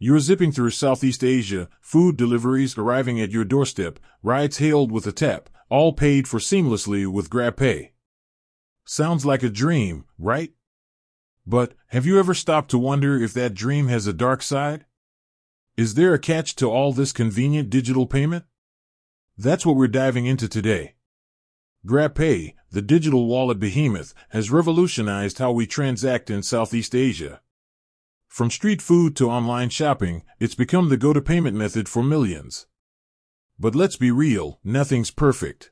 You're zipping through Southeast Asia, food deliveries arriving at your doorstep, rides hailed with a tap, all paid for seamlessly with GrabPay. Sounds like a dream, right? But have you ever stopped to wonder if that dream has a dark side? Is there a catch to all this convenient digital payment? That's what we're diving into today. GrabPay, the digital wallet behemoth, has revolutionized how we transact in Southeast Asia. From street food to online shopping, it's become the go-to payment method for millions. But let's be real, nothing's perfect.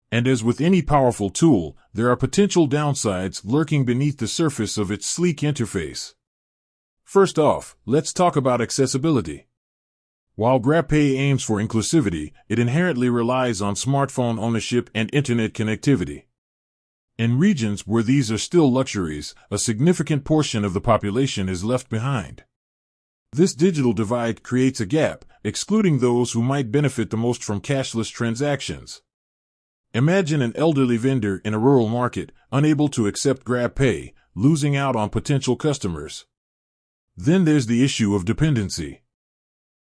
And as with any powerful tool, there are potential downsides lurking beneath the surface of its sleek interface. First off, let's talk about accessibility. While GrabPay aims for inclusivity, it inherently relies on smartphone ownership and internet connectivity. In regions where these are still luxuries, a significant portion of the population is left behind. This digital divide creates a gap, excluding those who might benefit the most from cashless transactions. Imagine an elderly vendor in a rural market, unable to accept GrabPay, losing out on potential customers. Then there's the issue of dependency.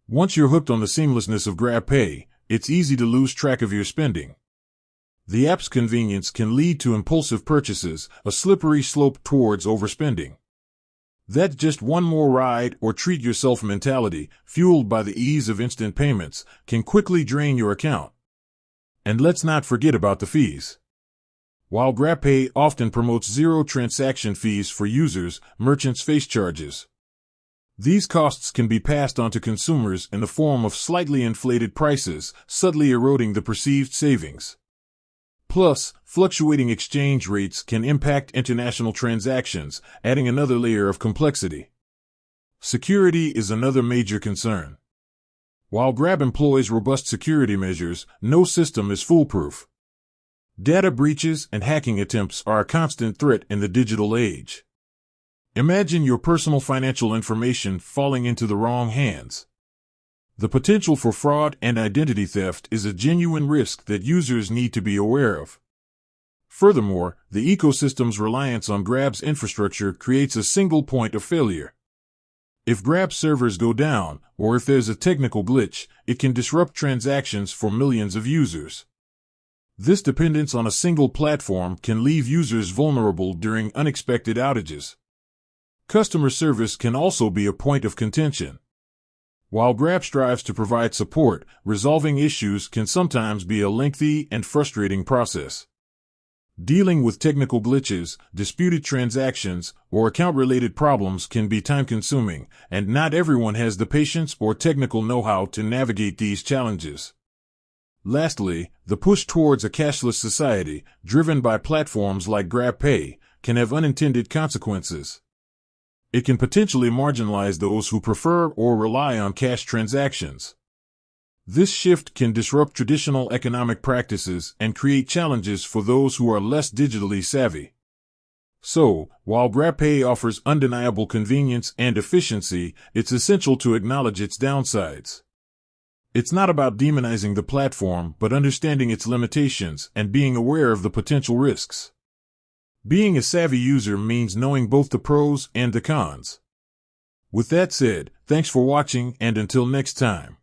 Once you're hooked on the seamlessness of GrabPay, it's easy to lose track of your spending. The app's convenience can lead to impulsive purchases, a slippery slope towards overspending. That just one more ride or treat yourself mentality, fueled by the ease of instant payments, can quickly drain your account. And let's not forget about the fees. While GrabPay often promotes zero transaction fees for users, merchants face charges. These costs can be passed on to consumers in the form of slightly inflated prices, subtly eroding the perceived savings. Plus, fluctuating exchange rates can impact international transactions, adding another layer of complexity. Security is another major concern. While Grab employs robust security measures, no system is foolproof. Data breaches and hacking attempts are a constant threat in the digital age. Imagine your personal financial information falling into the wrong hands. The potential for fraud and identity theft is a genuine risk that users need to be aware of. Furthermore, the ecosystem's reliance on Grab's infrastructure creates a single point of failure. If Grab servers go down, or if there's a technical glitch, it can disrupt transactions for millions of users. This dependence on a single platform can leave users vulnerable during unexpected outages. Customer service can also be a point of contention. While Grab strives to provide support, resolving issues can sometimes be a lengthy and frustrating process. Dealing with technical glitches, disputed transactions, or account-related problems can be time-consuming, and not everyone has the patience or technical know-how to navigate these challenges. Lastly, the push towards a cashless society, driven by platforms like GrabPay, can have unintended consequences. It can potentially marginalize those who prefer or rely on cash transactions. This shift can disrupt traditional economic practices and create challenges for those who are less digitally savvy. So, while GrabPay offers undeniable convenience and efficiency, it's essential to acknowledge its downsides. It's not about demonizing the platform, but understanding its limitations and being aware of the potential risks. Being a savvy user means knowing both the pros and the cons. With that said, thanks for watching, and until next time.